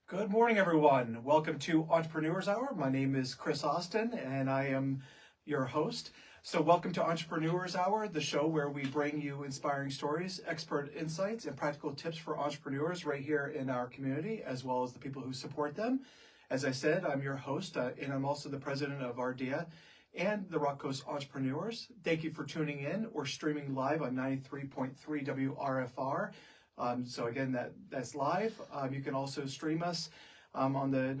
Good morning, everyone. Welcome to Entrepreneurs Hour. My name is Chris Austin, and I am your host. So welcome to Entrepreneurs Hour, the show where we bring you inspiring stories, expert insights, and practical tips for entrepreneurs right here in our community, as well as the people who support them. As I said, I'm your host, and I'm also the president of RDEA and the Rock Coast Entrepreneurs. Thank you for tuning in or streaming live on 93.3 WRFR. So again, that's live. You can also stream us on the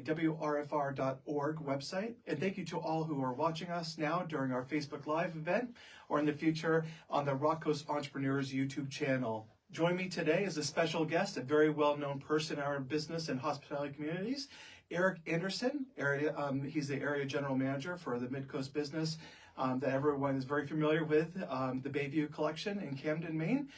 WRFR.org website. And thank you to all who are watching us now during our Facebook Live event or in the future on the Rock Coast Entrepreneurs YouTube channel. Joining me today is a special guest, a very well-known person in our business and hospitality communities, Erick Anderson. He's the area general manager for the Midcoast business that everyone is very familiar with, the Bayview Collection in Camden, Maine.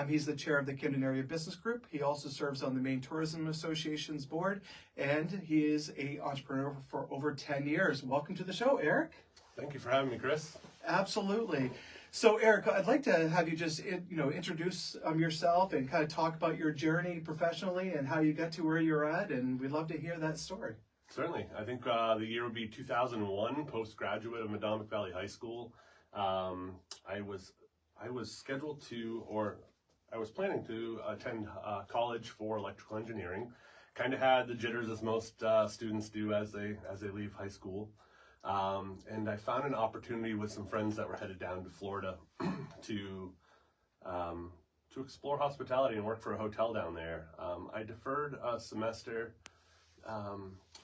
He's the chair of the Camden Area Business Group. He also serves on the Maine Tourism Association's board, and he is an entrepreneur for over 10 years. Welcome to the show, Erick. Thank you for having me, Chris. Absolutely. So, Erick, I'd like to have you just introduce yourself and kind of talk about your journey professionally and how you got to where you're at, and we'd love to hear that story. Certainly. I think the year would be 2001, postgraduate of Madomic Valley High School. I was scheduled to, or I was planning to attend college for electrical engineering. Kind of had the jitters, as most students do as they leave high school. And I found an opportunity with some friends that were headed down to Florida to explore hospitality and work for a hotel down there. I deferred a semester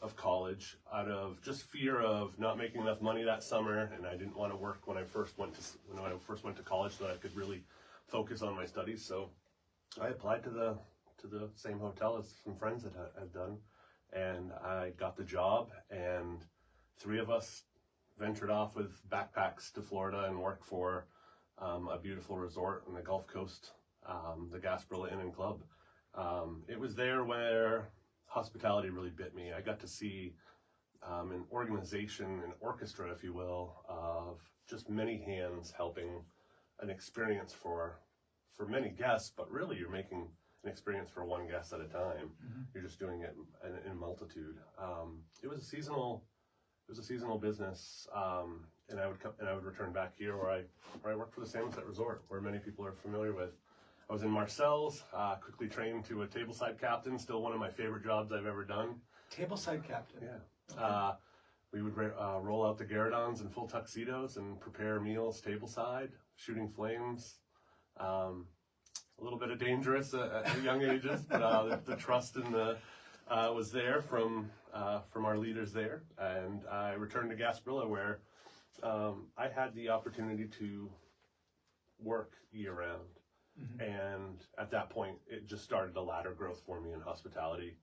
of college out of just fear of not making enough money that summer, and I didn't want to work when I first went to college so that I could really focus on my studies. So I applied to the same hotel as some friends had done, and I got the job, and three of us ventured off with backpacks to Florida and worked for a beautiful resort on the Gulf Coast, the Gasparilla Inn and Club. It was there where hospitality really bit me. I got to see an organization, an orchestra, if you will, of just many hands helping an experience for many guests, but really you're making an experience for one guest at a time. Mm-hmm. You're just doing it in a multitude. It was a seasonal business, and I would return back here where I worked for the Samoset Resort, where many people are familiar with. I was in Marcel's, quickly trained to a tableside captain, still one of my favorite jobs I've ever done. Tableside captain? Yeah. Okay. We would roll out the Garridons in full tuxedos and prepare meals tableside, shooting flames. A little bit of dangerous at young ages, but the trust and was there from our leaders there. And I returned to Gasparilla, where I had the opportunity to work year-round. Mm-hmm. And at that point, it just started a ladder growth for me in hospitality,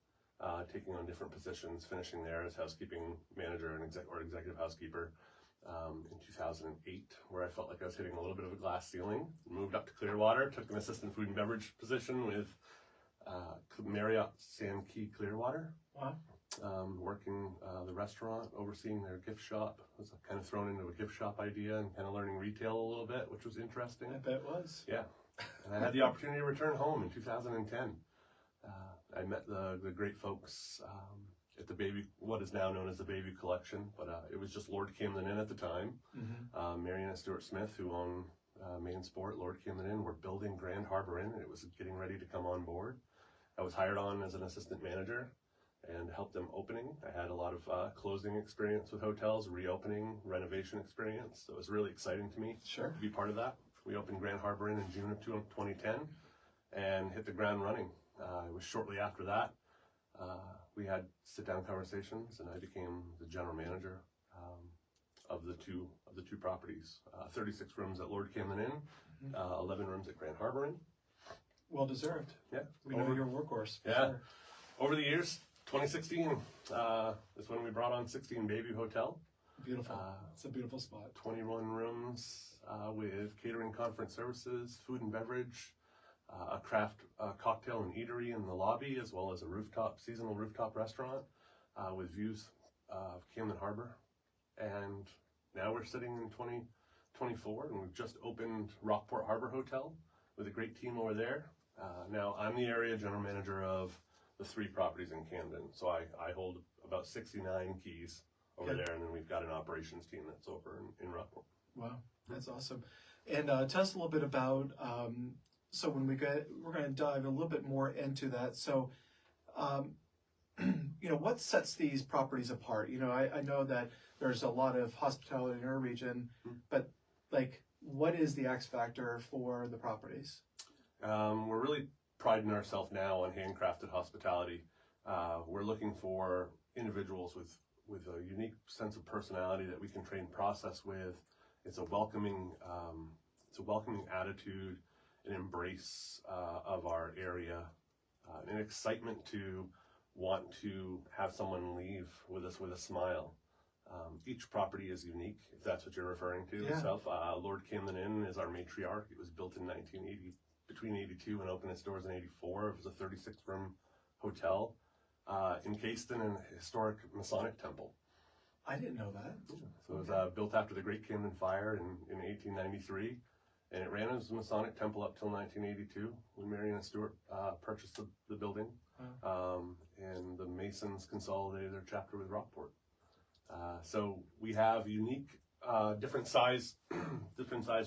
taking on different positions, finishing there as housekeeping manager and executive housekeeper in 2008, where I felt like I was hitting a little bit of a glass ceiling. Moved up to Clearwater, took an assistant food and beverage position with Marriott Sandkey Clearwater. Wow. Working the restaurant, overseeing their gift shop. I was kind of thrown into a gift shop idea and kind of learning retail a little bit, which was interesting. I bet it was. Yeah. And I had the opportunity to return home in 2010. I met the great folks at what is now known as the Bayview Collection, but it was just Lord Camden Inn at the time. Mm-hmm. Marion and Stuart Smith, who own Main Sport, Lord Camden Inn, were building Grand Harbor Inn, and it was getting ready to come on board. I was hired on as an assistant manager and helped them opening. I had a lot of closing experience with hotels, reopening, renovation experience. So it was really exciting to me to be part of that. We opened Grand Harbor Inn in June of 2010 and hit the ground running. It was shortly after that we had sit-down conversations, and I became the general manager of the two properties. 36 rooms at Lord Camden Inn, mm-hmm. 11 rooms at Grand Harbor Inn. Well deserved. Yeah, we know your workhorse. Yeah, sure. Over the years, 2016 is when we brought on 16 Bayview Hotel. Beautiful. It's a beautiful spot. 21 rooms with catering, conference services, food and beverage, a craft cocktail and eatery in the lobby, as well as a seasonal rooftop restaurant with views of Camden Harbor. And now we're sitting in 2024, and we've just opened Rockport Harbor Hotel with a great team over there. Now I'm the area general manager of the 3 properties in Camden. So I hold about 69 keys over there, and then we've got an operations team that's over in Rockport. Wow, that's awesome. And tell us a little bit about, so when we're going to dive a little bit more into that. So, what sets these properties apart? I know that there's a lot of hospitality in our region, but like, what is the X factor for the properties? We're really priding ourselves now on handcrafted hospitality. We're looking for individuals with a unique sense of personality that we can train process with. It's a welcoming attitude, an embrace of our area, an excitement to want to have someone leave with us with a smile. Each property is unique, if that's what you're referring to itself. Lord Camden Inn is our matriarch. It was built in between 82 and opened its doors in 84. It was a 36-room hotel encased in an historic Masonic temple. I didn't know that. So it was built after the Great Camden Fire in 1893, and it ran as a Masonic temple up till 1982 when Mary and Stewart purchased the building, and the Masons consolidated their chapter with Rockport. So we have unique, different size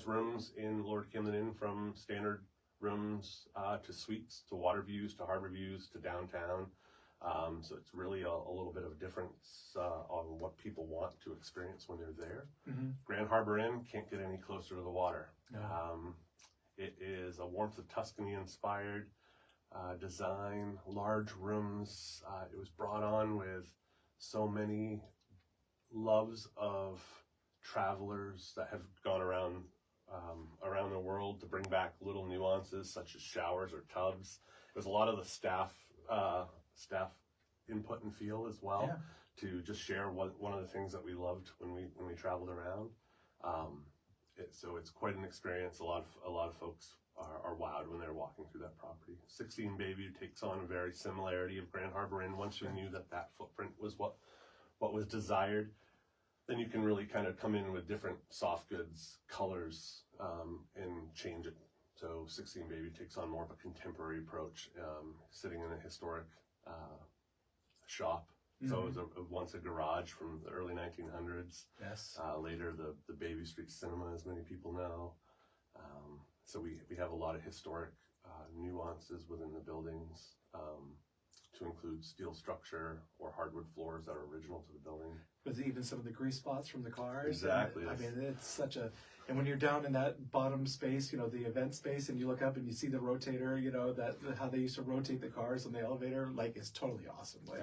rooms in Lord Camden Inn, from standard rooms to suites, to water views, to harbor views, to downtown. So it's really a little bit of a difference on what people want to experience when they're there. Grand Harbor Inn can't get any closer to the water. It is a warmth of Tuscany inspired design, large rooms. It was brought on with so many loves of travelers that have gone around the world to bring back little nuances such as showers or tubs. It was a lot of the staff input and feel as well, to just share one of the things that we loved when we traveled around. So it's quite an experience. A lot of folks are wowed when they're walking through that property. 16 Bayview takes on a very similarity of Grand Harbor Inn. Once you knew that footprint was what was desired, then you can really kind of come in with different soft goods, colors, and change it. So 16 Bayview takes on more of a contemporary approach, sitting in a historic shop. So it was once a garage from the early 1900s. Yes. Later, the Bayview Street Cinema, as many people know. So we have a lot of historic nuances within the buildings, to include steel structure or hardwood floors that are original to the building. With even some of the grease spots from the cars. Exactly. I mean, it's such a, and when you're down in that bottom space, the event space, and you look up and you see the rotator, that how they used to rotate the cars on the elevator, like, it's totally awesome. Like,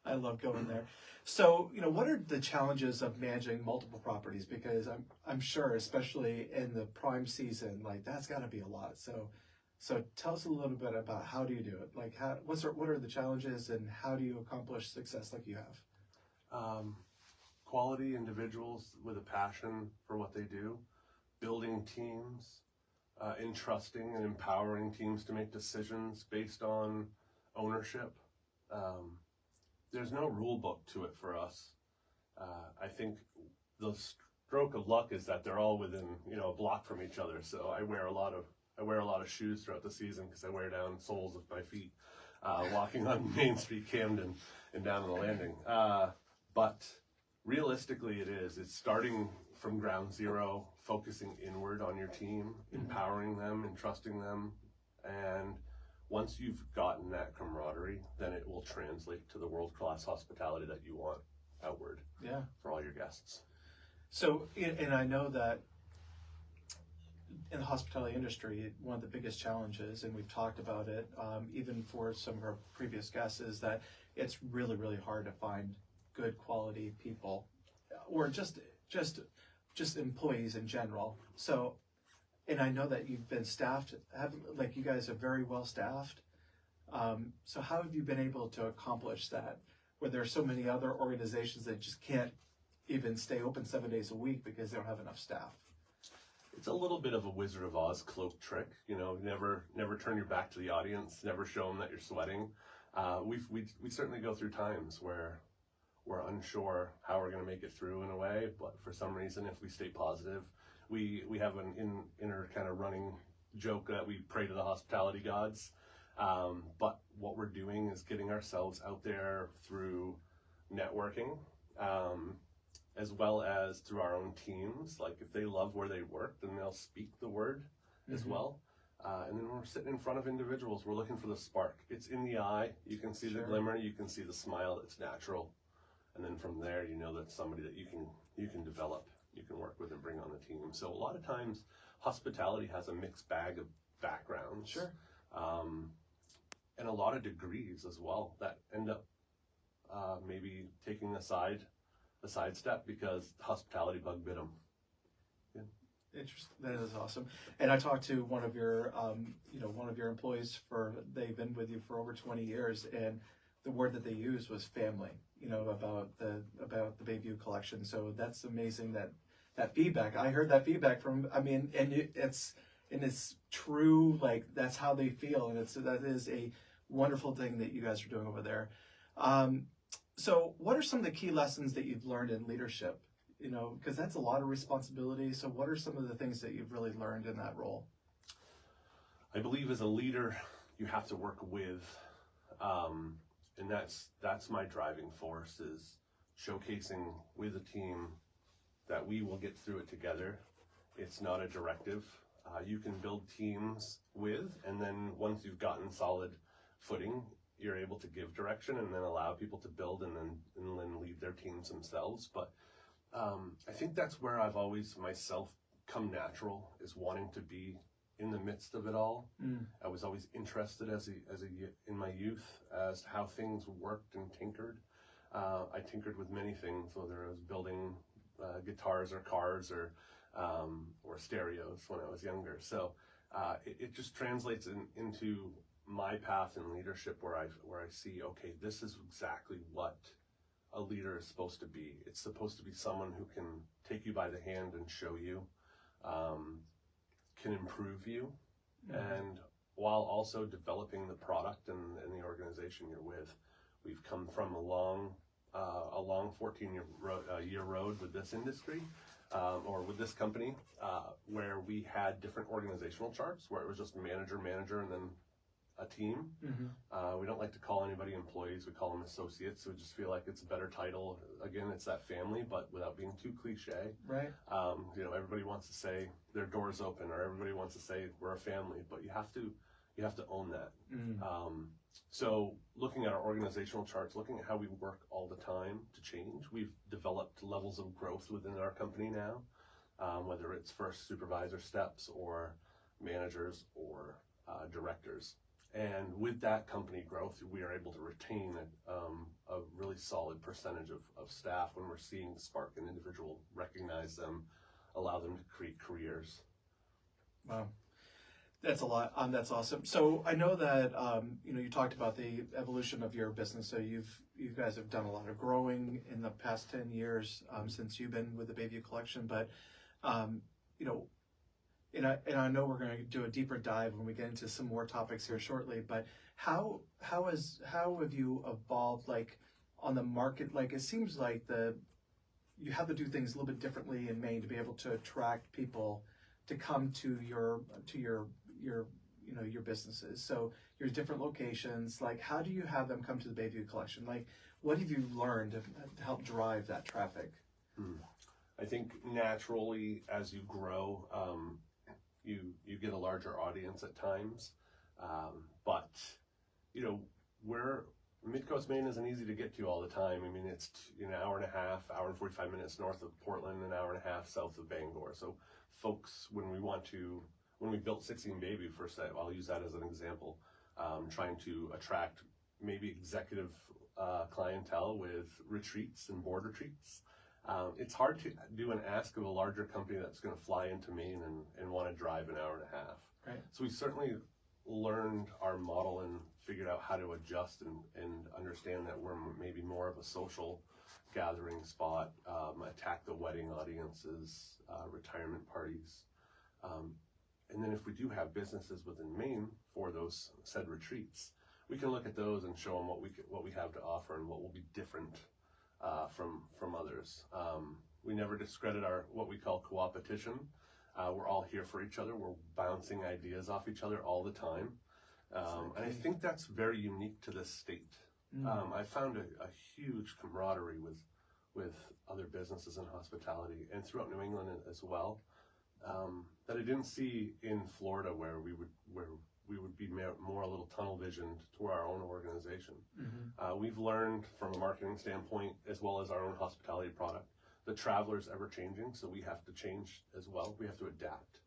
I love going there. So, what are the challenges of managing multiple properties? Because I'm sure, especially in the prime season, like, that's got to be a lot. So tell us a little bit about how do you do it? Like, what are the challenges, and how do you accomplish success like you have? Quality individuals with a passion for what they do, building teams, entrusting and empowering teams to make decisions based on ownership. There's no rule book to it for us. I think the stroke of luck is that they're all within a block from each other. So I wear a lot of shoes throughout the season because I wear down soles of my feet walking on Main Street, Camden, and down the landing. But realistically, it's starting from ground zero, focusing inward on your team, empowering them, entrusting them, and once you've gotten that camaraderie, then it will translate to the world-class hospitality that you want outward for all your guests. So, and I know that in the hospitality industry, one of the biggest challenges, and we've talked about it, even for some of our previous guests, is that it's really, really hard to find good quality people, or just employees in general. So, and I know that you've been staffed, you guys are very well staffed. So how have you been able to accomplish that, where there are so many other organizations that just can't even stay open 7 days a week because they don't have enough staff? It's a little bit of a Wizard of Oz cloak trick, never turn your back to the audience, never show them that you're sweating. We certainly go through times where we're unsure how we're going to make it through in a way, but for some reason, if we stay positive, we have an inner kind of running joke that we pray to the hospitality gods. But what we're doing is getting ourselves out there through networking, as well as through our own teams. Like if they love where they work, then they'll speak the word as well. And then when we're sitting in front of individuals, we're looking for the spark. It's in the eye. You can see the glimmer. You can see the smile. It's natural. And then from there, you know that's somebody that you can develop, you can work with and bring on the team. So a lot of times, hospitality has a mixed bag of backgrounds. And a lot of degrees as well that end up maybe taking a sidestep because the hospitality bug bit them. Interesting. That is awesome. And I talked to one of your employees they've been with you for over 20 years, and the word that they used was family. About the Bayview collection. So that's amazing that feedback. I heard that feedback from. It's true. Like that's how they feel, and that is a wonderful thing that you guys are doing over there. So what are some of the key lessons that you've learned in leadership? Because that's a lot of responsibility. So what are some of the things that you've really learned in that role? I believe as a leader, you have to work with, and that's my driving force, is showcasing with a team that we will get through it together. It's not a directive. You can build teams with, and then once you've gotten solid footing, you're able to give direction and then allow people to build and then lead their teams themselves. But I think that's where I've always myself come natural, is wanting to be in the midst of it all. I was always interested in my youth as to how things worked and tinkered. I tinkered with many things, whether it was building guitars or cars or stereos when I was younger. So it just translates into my path in leadership, where I see, okay, this is exactly what a leader is supposed to be. It's supposed to be someone who can take you by the hand and show you, can improve you, and while also developing the product and the organization you're with. We've come from a long 14-year road with this industry, or with this company, where we had different organizational charts, where it was just manager, and then a team. We don't like to call anybody employees, we call them associates. So we just feel like it's a better title. Again, it's that family, but without being too cliche. Right. Everybody wants to say their door's open, or everybody wants to say we're a family, but you have to own that. So looking at our organizational charts, looking at how we work all the time to change, we've developed levels of growth within our company now, whether it's first supervisor steps or managers or directors. And with that company growth, we are able to retain a really solid percentage of staff when we're seeing spark an individual, recognize them, allow them to create careers. Wow. That's a lot. That's awesome. So I know that you talked about the evolution of your business. So you guys have done a lot of growing in the past 10 years since you've been with the Bayview Collection. But and I know we're going to do a deeper dive when we get into some more topics here shortly. But how have you evolved, like on the market? Like it seems like you have to do things a little bit differently in Maine to be able to attract people to come to your businesses. So your different locations, like how do you have them come to the Bayview Collection? Like what have you learned to help drive that traffic? I think naturally as you grow, you get a larger audience at times, but Midcoast Maine isn't easy to get to all the time. I mean, it's an hour and a half, hour and 45 minutes north of Portland, an hour and a half south of Bangor. So folks, when we built 16 Bayview, I'll use that as an example, trying to attract maybe executive clientele with retreats and board retreats. It's hard to do an ask of a larger company that's going to fly into Maine and want to drive an hour and a half. Right. So we certainly learned our model and figured out how to adjust and understand that we're maybe more of a social gathering spot, attack the wedding audiences, retirement parties. And then if we do have businesses within Maine for those said retreats, we can look at those and show them what we have to offer and what will be different from others. We never discredit what we call co-opetition. We're all here for each other. We're bouncing ideas off each other all the time. And I think that's very unique to this state. I found a huge camaraderie with other businesses in hospitality and throughout New England as well, that I didn't see in Florida, where we would be more a little tunnel visioned to our own organization. We've learned from a marketing standpoint, as well as our own hospitality product, the traveler's ever changing, so we have to change as well. We have to adapt.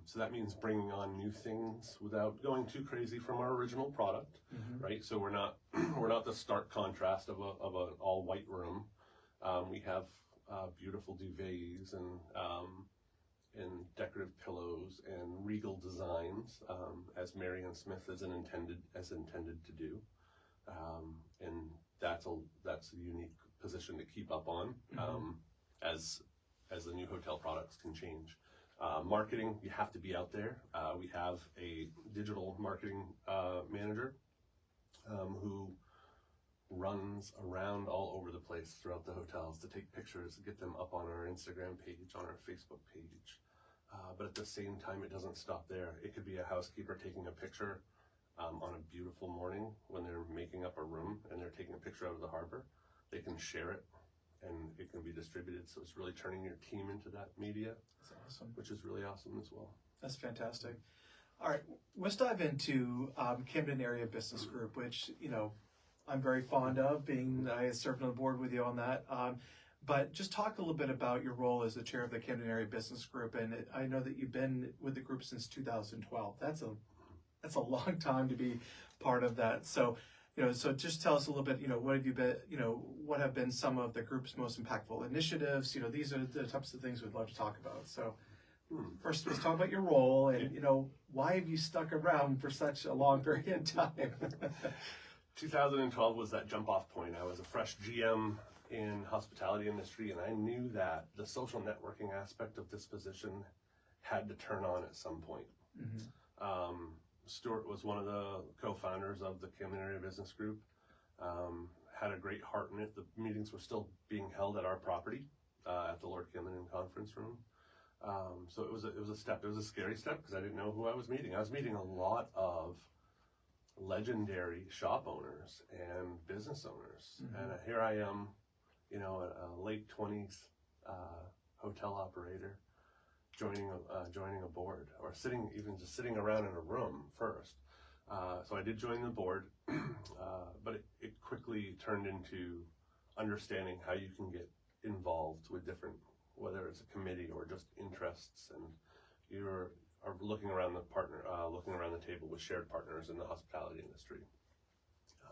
So that means bringing on new things without going too crazy from our original product, right? So we're not the stark contrast of an all white room. We have beautiful duvets and decorative pillows and regal designs, as Marianne Smith is intended to do, and that's a unique position to keep up on, as the new hotel products can change. Marketing, you have to be out there. We have a digital marketing manager who runs around all over the place throughout the hotels to take pictures, to get them up on our Instagram page, on our Facebook page. But at the same time, it doesn't stop there. It could be a housekeeper taking a picture on a beautiful morning when they're making up a room and they're taking a picture out of the harbor. They can share it and it can be distributed. So it's really turning your team into that media. That's awesome. Which is really awesome as well. That's fantastic. All right, let's dive into Camden Area Business Group, which, I'm very fond of, I served on the board with you on that. But just talk a little bit about your role as the chair of the Camden Area Business Group. And I know that you've been with the group since 2012. That's a long time to be part of that. So, so just tell us a little bit, what have you been, what have been some of the group's most impactful initiatives? These are the types of things we'd love to talk about. So first, let's talk about your role and, why have you stuck around for such a long period of time? 2012 was that jump off point. I was a fresh GM in hospitality industry, and I knew that the social networking aspect of this position had to turn on at some point. Stuart was one of the co-founders of the Camden Area Business Group, had a great heart in it. The meetings were still being held at our property, at the Lord Camden Conference Room. So it was a step. It was a scary step because I didn't know who I was meeting. I was meeting a lot of legendary shop owners and business owners, and here I am, a late 20s hotel operator, joining a board, or just sitting around in a room first. So I did join the board, but it quickly turned into understanding how you can get involved with different, whether it's a committee or just interests, and you're looking around the table with shared partners in the hospitality industry.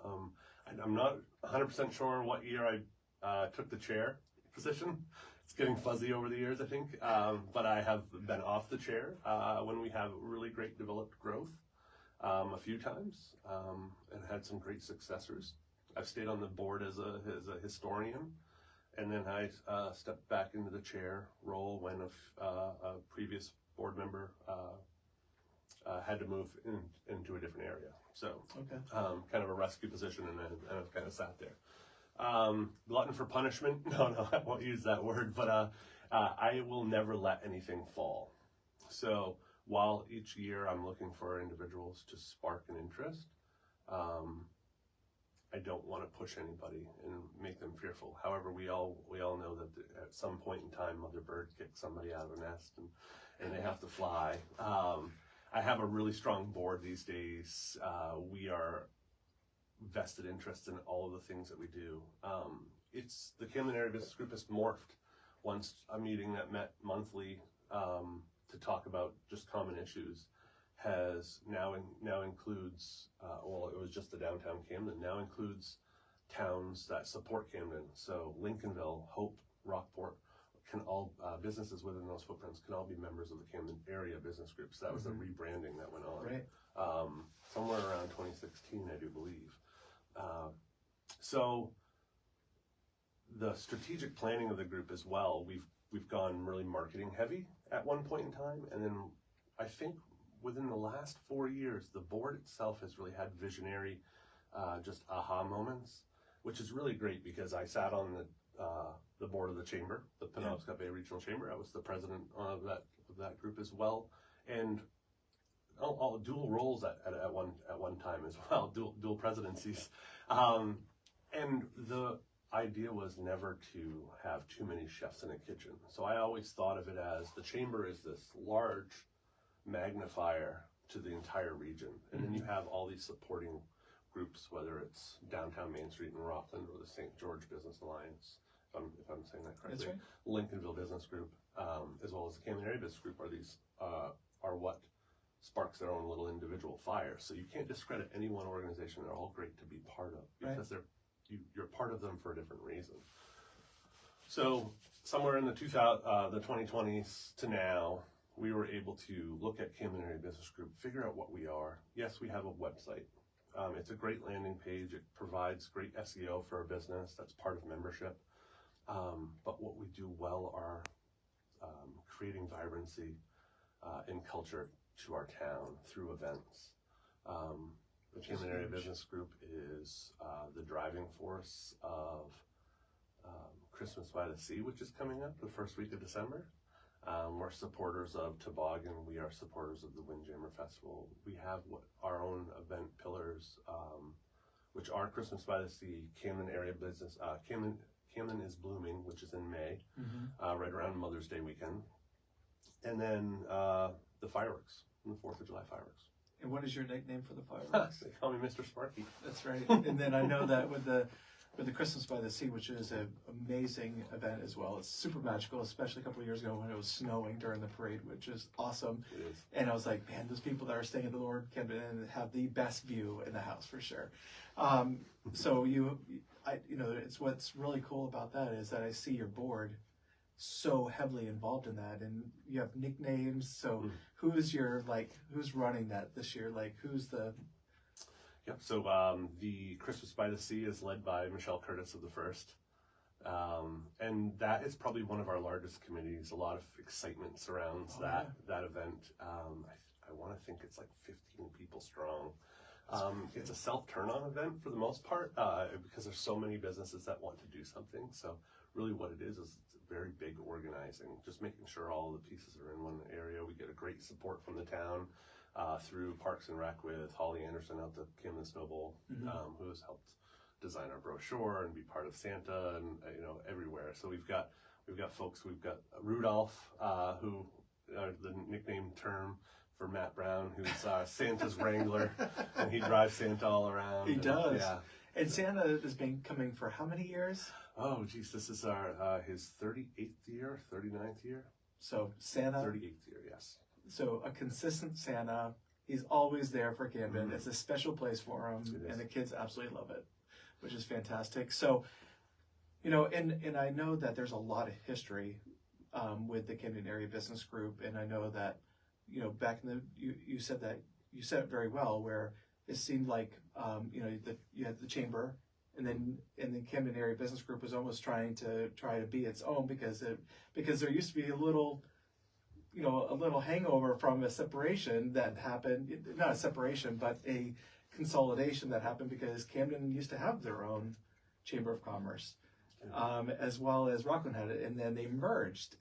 I'm not 100% sure what year I took the chair position. It's getting fuzzy over the years, I think, but I have been off the chair when we have really great developed growth a few times, and had some great successors. I've stayed on the board as a historian, and then I stepped back into the chair role when a previous board member had to move into a different area. So kind of a rescue position, and then I've kind of sat there. Glutton for punishment? No, I won't use that word, but I will never let anything fall. So while each year I'm looking for individuals to spark an interest, I don't want to push anybody and make them fearful. However, we all know that at some point in time, Mother Bird kicks somebody out of a nest and they have to fly. I have a really strong board these days. We are vested interest in all of the things that we do. It's the Camden Area Business Group has morphed. Once a meeting that met monthly to talk about just common issues has now includes, it was just the downtown Camden, now includes towns that support Camden. So Lincolnville, Hope, Rockport, can all businesses within those footprints can all be members of the Camden Area Business Group. So that was the rebranding that went on, right. Somewhere around 2016, I do believe. So the strategic planning of the group as well, we've gone really marketing heavy at one point in time, and then I think within the last 4 years, the board itself has really had visionary, just aha moments, which is really great because I sat on the board of the chamber, the Penobscot Bay Regional Chamber. I was the president of that group as well, and all dual roles at one time as well, dual presidencies. And the idea was never to have too many chefs in a kitchen. So I always thought of it as the chamber is this large magnifier to the entire region. And then you have all these supporting groups, whether it's downtown Main Street in Rockland or the St. George Business Alliance, if I'm saying that correctly. That's right. Lincolnville Business Group, as well as the Camden Area Business Group are what sparks their own little individual fire. So you can't discredit any one organization. They're all great to be part of because you're part of them for a different reason. So somewhere in the 2020s to now, we were able to look at Camden Area Business Group, figure out what we are. Yes, we have a website. It's a great landing page. It provides great SEO for our business. That's part of membership. But what we do well are creating vibrancy and culture to our town through events. The Camden Area Business Group is the driving force of Christmas by the Sea, which is coming up the first week of December. We're supporters of Toboggan. We are supporters of the Windjammer Festival. We have our own event pillars, which are Christmas by the Sea, Camden Area Business, Camden is Blooming, which is in May, right around Mother's Day weekend. And then the fireworks, the 4th of July fireworks. And what is your nickname for the fireworks? They call me Mr. Sparky. That's right. And then I know that with the Christmas by the Sea, which is an amazing event as well. It's super magical, especially a couple of years ago when it was snowing during the parade, which is awesome. It is. And I was like, man, those people that are staying at the Lord Camden Inn have the best view in the house for sure. So it's what's really cool about that is that I see your board so heavily involved in that, and you have nicknames. So who's running that this year? Like who's the... Yep. So the Christmas by the Sea is led by Michelle Curtis of the First. And that is probably one of our largest committees. A lot of excitement surrounds that event. I want to think it's like 15 people strong. It's a self-turn-on event for the most part because there's so many businesses that want to do something. So really what it is it's very big organizing, just making sure all the pieces are in one area. We get a great support from the town through Parks and Rec with Holly Anderson out the Camden Snow Bowl, who has helped design our brochure and be part of Santa and everywhere. So we've got folks. We've got Rudolph, who the nickname term for Matt Brown, who's Santa's Wrangler, and he drives Santa all around. He does. Yeah. And Santa has been coming for how many years? Oh, geez, this is his 38th year, 39th year. So Santa. 38th year, yes. So a consistent Santa. He's always there for Camden. It's a special place for him, and the kids absolutely love it, which is fantastic. So, and I know that there's a lot of history with the Camden Area Business Group, and I know that, back in you said it very well, where it seemed like, you had the chamber, and the Camden Area Business Group was almost trying to be its own because there used to be a little hangover from a separation that happened, not a separation, but a consolidation that happened because Camden used to have their own Chamber of Commerce, as well as Rockland had it, and then they merged.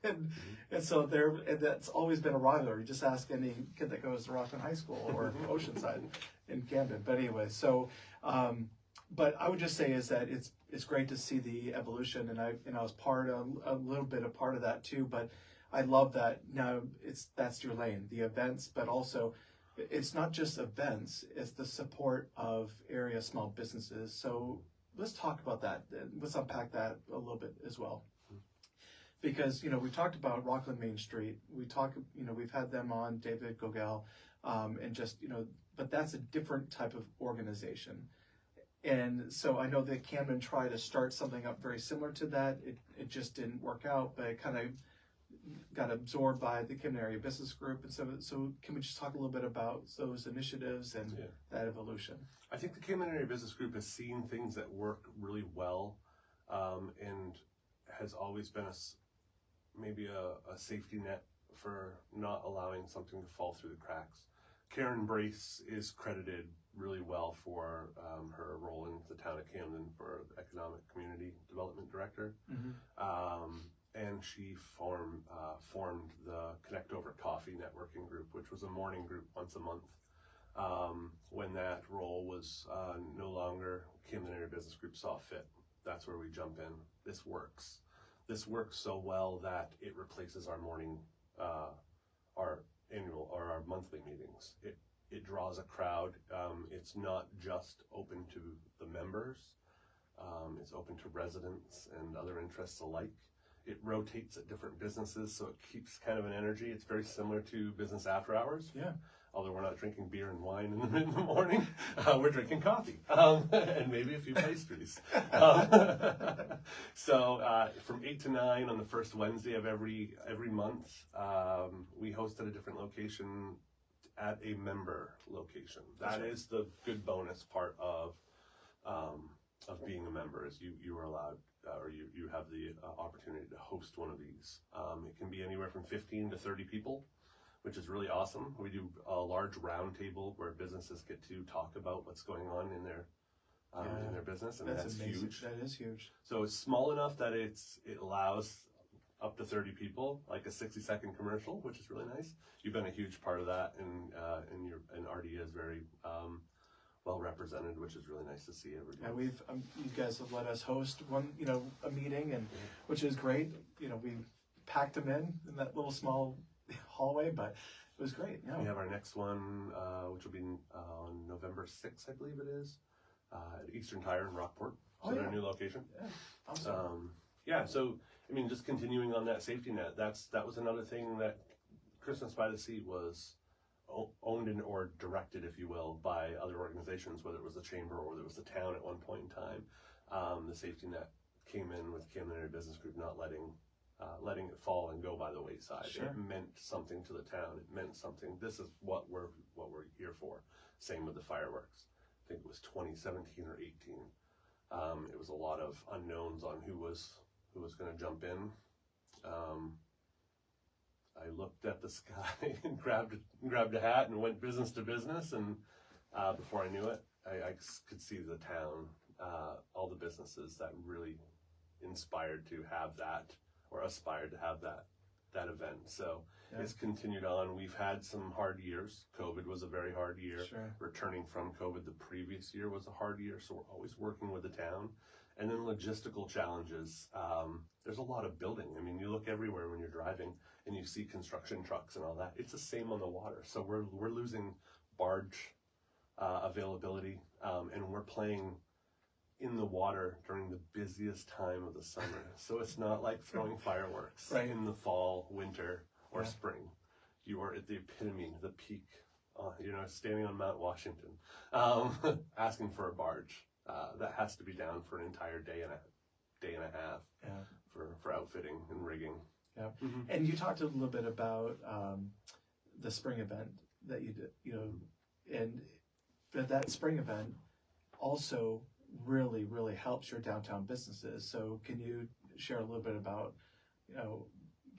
and so that's always been a rivalry. Just ask any kid that goes to Rockland High School or Oceanside in Camden. But anyway, so, but I would just say is that it's great to see the evolution, and I was a little bit a part of that too, but I love that now that's your lane, the events, but also it's not just events, it's the support of area small businesses. So let's talk about that. Let's unpack that a little bit as well. Because, we talked about Rockland Main Street. We've had them on, David Gogel, and just, but that's a different type of organization. And so I know that Camden tried to start something up very similar to that. It just didn't work out, but it kind of got absorbed by the Camden Area Business Group. And so can we just talk a little bit about those initiatives and that evolution? I think the Camden Area Business Group has seen things that work really well, and has always been maybe a safety net for not allowing something to fall through the cracks. Karen Brace is credited really well for her role in the town of Camden for Economic Community Development Director. and she formed the Connect Over Coffee networking group, which was a morning group once a month. When that role was no longer, Camden Area Business Group saw fit. That's where we jump in. This works. This works so well that it replaces our morning, our annual or our monthly meetings. It draws a crowd. It's not just open to the members. It's open to residents and other interests alike. It rotates at different businesses, so it keeps kind of an energy. It's very similar to business after hours. Yeah. Although we're not drinking beer and wine in the morning, we're drinking coffee and maybe a few pastries. So from 8 to 9 on the first Wednesday of every month, we host at a different location at a member location. That is the good bonus part of being a member, is you are allowed or you have the opportunity to host one of these. It can be anywhere from 15 to 30 people, which is really awesome. We do a large round table where businesses get to talk about what's going on in their business, and that's huge. That is huge. So it's small enough that it allows up to 30 people, like a 60-second commercial, which is really nice. You've been a huge part of that, and RDA is very well represented, which is really nice to see every Yeah, month. you guys have let us host a meeting, and which is great. We packed them in that little small hallway, but it was great. Yeah. We have our next one, which will be on November 6th, I believe it is, at Eastern Tire in Rockport. So their new location. Yeah. Awesome. So I mean, just continuing on that safety net, that was another thing that Christmas by the Sea was owned or directed, if you will, by other organizations, whether it was the chamber or whether it was the town at one point in time. The safety net came in with Camden Area Business Group not letting it fall and go by the wayside. Sure. It meant something to the town. It meant something. This is what we're here for. Same with the fireworks. I think it was 2017 or 18. It was a lot of unknowns on who was going to jump in. I looked at the sky and grabbed a hat and went business to business, and before I knew it, I could see the town, all the businesses that really inspired to have that, or aspired to have that event. So it's continued on. We've had some hard years. COVID was a very hard year. Sure. Returning from COVID the previous year was a hard year, so we're always working with the town. And then logistical challenges. There's a lot of building. I mean, you look everywhere when you're driving and you see construction trucks and all that. It's the same on the water. So we're losing barge availability, and we're playing in the water during the busiest time of the summer. So it's not like throwing fireworks in the fall, winter, or spring. You are at the epitome, the peak, standing on Mount Washington, asking for a barge. That has to be down for an entire day and a half for outfitting and rigging. Yeah. Mm-hmm. And you talked a little bit about the spring event that you did, but that spring event also really, really helps your downtown businesses. So can you share a little bit about,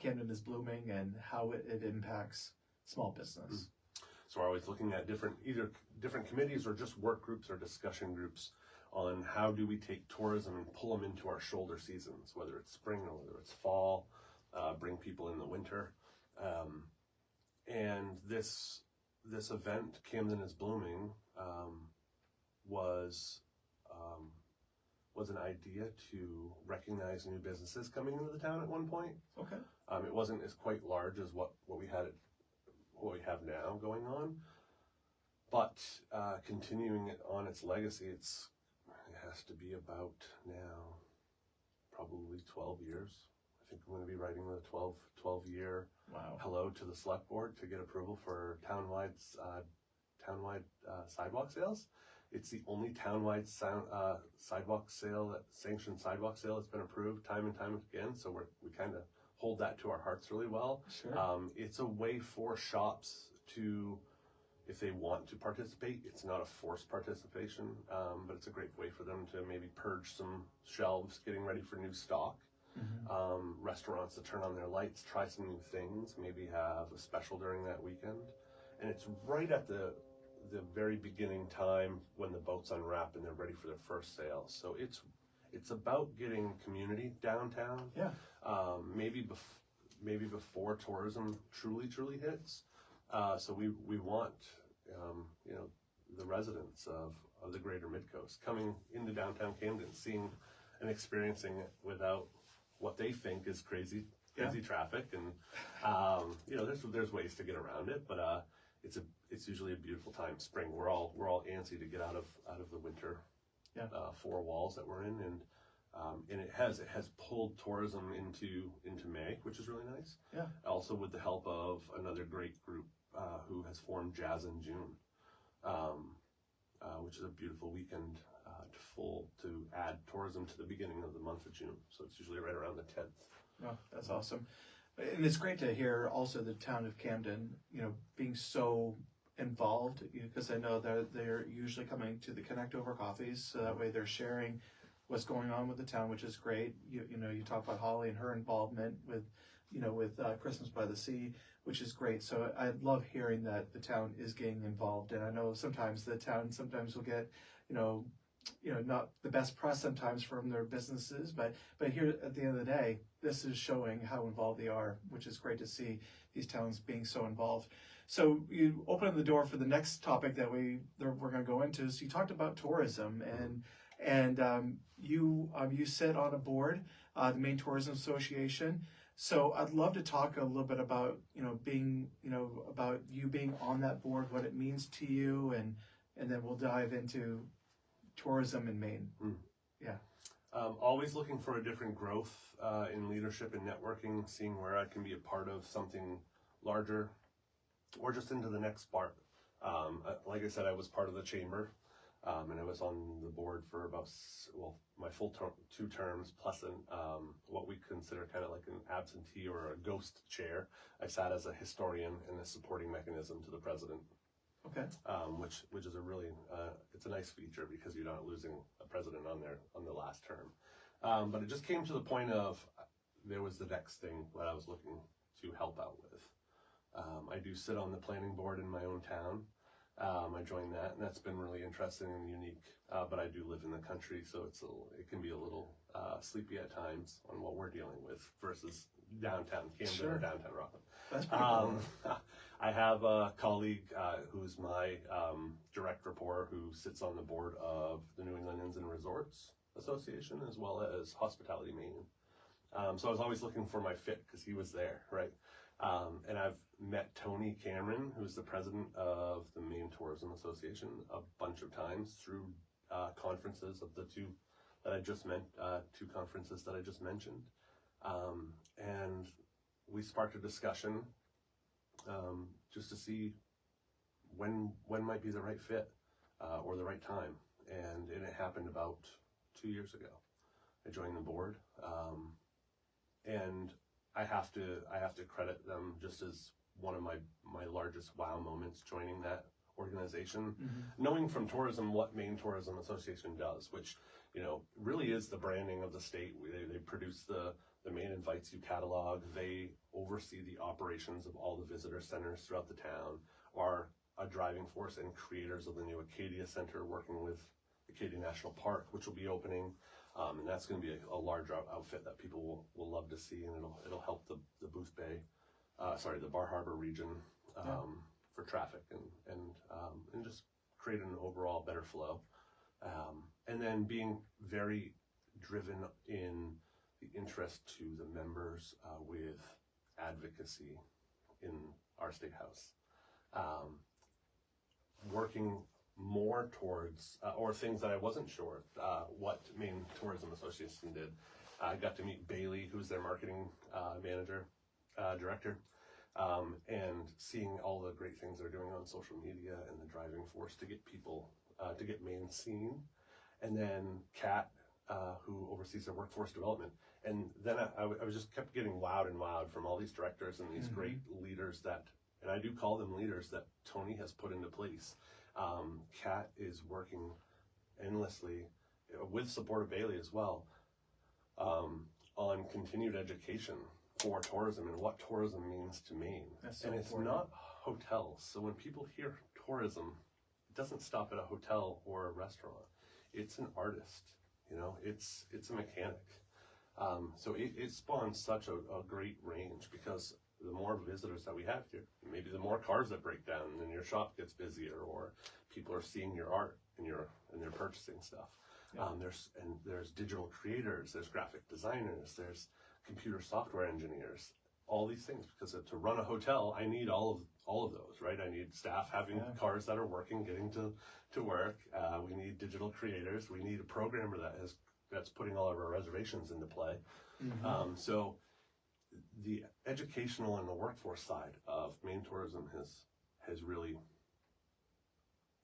Camden is Blooming and how it impacts small business? Mm-hmm. So we're always looking at either different committees or just work groups or discussion groups on how do we take tourism and pull them into our shoulder seasons, whether it's spring or whether it's fall, bring people in the winter. And this event, Camden is Blooming, was an idea to recognize new businesses coming into the town at one point. Okay. It wasn't as quite large as what we have now going on, but continuing it on its legacy, it has to be about now probably 12 years. I think I'm going to be writing the 12-year hello to the select board to get approval for townwide sidewalk sales. It's the only townwide sanctioned sidewalk sale that's been approved time and time again. So we kind of hold that to our hearts really well. Sure. It's a way for shops to, if they want to participate, it's not a forced participation, but it's a great way for them to maybe purge some shelves, getting ready for new stock. Mm-hmm. Restaurants to turn on their lights, try some new things, maybe have a special during that weekend. And it's right at the very beginning time when the boats unwrap and they're ready for their first sale. So it's It's about getting community downtown. Yeah. Maybe before tourism truly hits. So we want the residents of the greater Midcoast coming into downtown Camden, seeing and experiencing it without what they think is crazy traffic, and there's ways to get around it, but it's usually a beautiful time. Spring, we're all antsy to get out of the winter four walls that we're in, and it has pulled tourism into May, which is really nice. Yeah. Also with the help of another great group who has formed Jazz in June, which is a beautiful weekend to add tourism to the beginning of the month of June. So it's usually right around the 10th. Oh, that's awesome. And it's great to hear also the town of Camden, being so involved, because I know that they're usually coming to the Connect Over coffees, so that way they're sharing what's going on with the town, which is great. You talk about Holly and her involvement with Christmas by the Sea, which is great. So I love hearing that the town is getting involved. And I know sometimes the town will get, not the best press sometimes from their businesses, but here at the end of the day, this is showing how involved they are, which is great to see these towns being so involved. So you open up the door for the next topic that we're going to go into. So you talked about tourism, and you sit on a board, the Maine Tourism Association. So I'd love to talk a little bit about about you being on that board, what it means to you, and then we'll dive into tourism in Maine. Yeah. Always looking for a different growth in leadership and networking, seeing where I can be a part of something larger, or just into the next part. Like I said, I was part of the chamber, and I was on the board for about my full 2 terms, plus what we consider kind of like an absentee or a ghost chair. I sat as a historian and a supporting mechanism to the president. Okay. Which is a really it's a nice feature because you're not losing a president on the last term. But it just came to the point of there was the next thing that I was looking to help out with. I do sit on the planning board in my own town. I joined that, and that's been really interesting and unique. But I do live in the country, so it can be a little sleepy at times on what we're dealing with versus downtown Camden or downtown Rockland. That's pretty cool. I have a colleague who's my direct report who sits on the board of the New England Inns and Resorts Association as well as Hospitality Maine. So I was always looking for my fit because he was there, right? And I've met Tony Cameron, who's the president of the Maine Tourism Association, a bunch of times through conferences of the two conferences that I just mentioned. And we sparked a discussion just to see when might be the right fit or the right time, and it happened about 2 years ago. I joined the board, and I have to credit them just as one of my largest wow moments joining that organization, knowing from tourism what Maine Tourism Association does, which really is the branding of the state. They produce the Maine Invites You catalog. They oversee the operations of all the visitor centers throughout the town, are a driving force and creators of the new Acadia Center, working with Acadia National Park, which will be opening. And that's going to be a large outfit that people will love to see, and it'll help the Booth Bay, the Bar Harbor region for traffic and just create an overall better flow. And then being very driven in the interest to the members with advocacy in our state house, working more towards or things that I wasn't sure what Maine Tourism Association did. I got to meet Bailey, who's their marketing director, and seeing all the great things they're doing on social media and the driving force to get people to get Maine seen. And then Kat, who oversees their workforce development. And then I was just kept getting wowed from all these directors and these great leaders and I do call them leaders, that Tony has put into place. Kat is working endlessly with support of Bailey as well on continued education for tourism and what tourism means to Maine. So and it's important. not hotels. So when people hear tourism, it doesn't stop at a hotel or a restaurant. It's an artist. You know, it's a mechanic. So it spawns such a great range, because the more visitors that we have here, maybe the more cars that break down, and then your shop gets busier, or people are seeing your art and they're purchasing stuff. Yeah. There's digital creators, there's graphic designers, there's computer software engineers, all these things, because to run a hotel, I need all of those, right? I need staff having cars that are working, getting to work. We need digital creators. We need a programmer that's putting all of our reservations into play. Mm-hmm. So the educational and the workforce side of Maine tourism has really,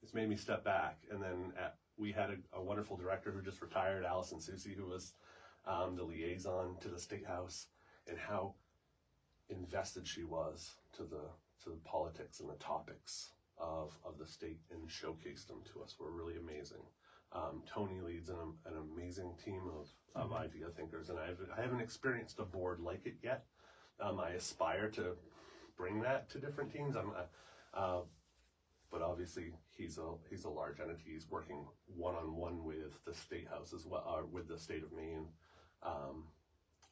it's made me step back. And then we had a wonderful director who just retired, Allison Susie, who was the liaison to the State House, and how invested she was to the politics and the topics of the state, and showcased them to us. Were really amazing. Tony leads an amazing team of idea thinkers, and I haven't experienced a board like it yet. I aspire to bring that to different teams. But obviously he's a large entity. He's working one-on-one with the State House as well, with the state of Maine,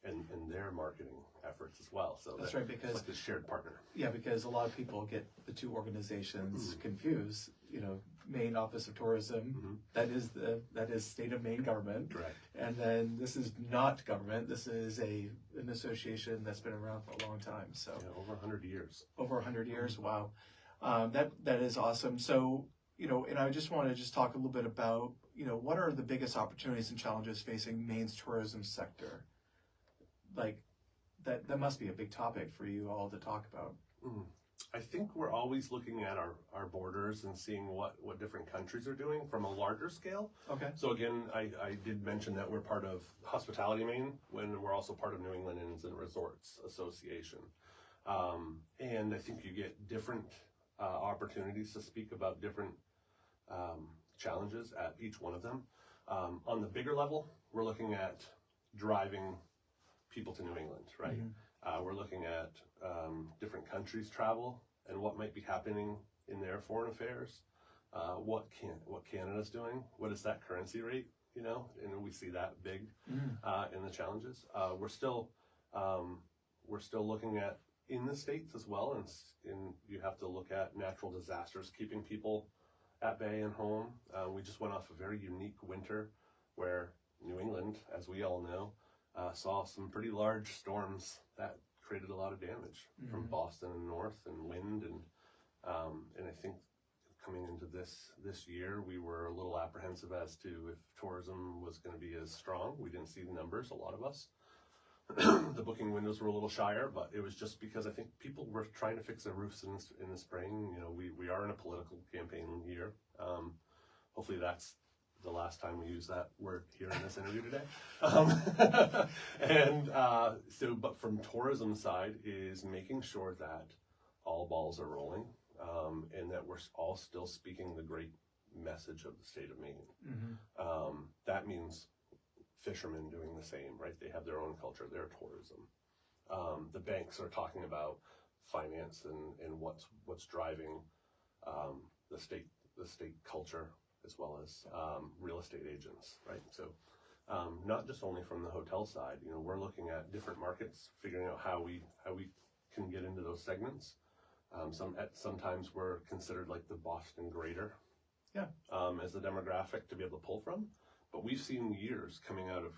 and their marketing efforts as well. So that's right, because it's like a shared partner. Yeah, because a lot of people get the two organizations confused. You know, Maine Office of Tourism, that is state of Maine government, Correct. And then this is not government. This is an association that's been around for a long time. So over 100 years. Over 100 years. Wow, that is awesome. So, you know, and I just want to talk a little bit about, you know, what are the biggest opportunities and challenges facing Maine's tourism sector? Like, that must be a big topic for you all to talk about. I think we're always looking at our borders and seeing what different countries are doing from a larger scale. Okay. So again, I did mention that we're part of Hospitality Maine, when we're also part of New England Inns and Resorts Association. And I think you get different opportunities to speak about different challenges at each one of them. On the bigger level, we're looking at driving people to New England, right? We're looking at different countries' travel and what might be happening in their foreign affairs. What Canada's doing? What is that currency rate? You know, and we see that big in the challenges. We're still looking at in the States as well, and you have to look at natural disasters, keeping people at bay and home. We just went off a very unique winter where New England, as we all know, saw some pretty large storms that created a lot of damage from Boston and north, and wind, and I think coming into this year, we were a little apprehensive as to if tourism was going to be as strong. We didn't see the numbers, a lot of us. The booking windows were a little shyer, but it was just because I think people were trying to fix their roofs in the spring. You know, we are in a political campaign year. Hopefully that's the last time we use that word here in this interview today. But from tourism side is making sure that all balls are rolling, and that we're all still speaking the great message of the state of Maine. That means fishermen doing the same, right? They have their own culture, their tourism. The banks are talking about finance and what's driving the state culture, as well as real estate agents, right? So not just only from the hotel side, you know, we're looking at different markets, figuring out how we can get into those segments. Sometimes we're considered like the Boston greater, as the demographic to be able to pull from. But we've seen years coming out of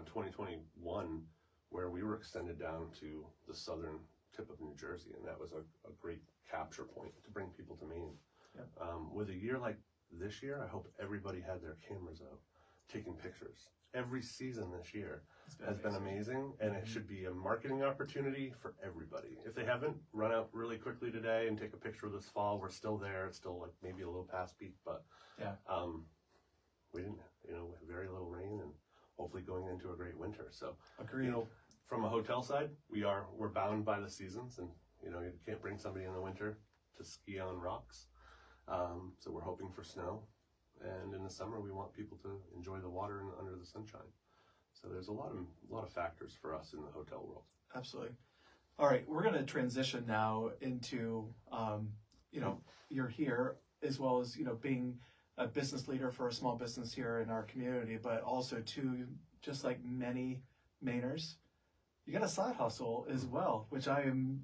2021 where we were extended down to the southern tip of New Jersey, and that was a great capture point to bring people to Maine. With a year like this year, I hope everybody had their cameras out, taking pictures. Every season this year has been amazing, and it should be a marketing opportunity for everybody. If they haven't, run out really quickly today and take a picture this fall. We're still there. It's still like maybe a little past peak, but we didn't, with very little rain, and hopefully going into a great winter. So, agreed. From a hotel side, we're bound by the seasons, and you can't bring somebody in the winter to ski on rocks. So we're hoping for snow, and in the summer we want people to enjoy the water and under the sunshine. So there's a lot of factors for us in the hotel world. Absolutely. All right, we're going to transition now into you're here, as well as being a business leader for a small business here in our community, but also too, just like many Mainers, you got a side hustle as well, which I am,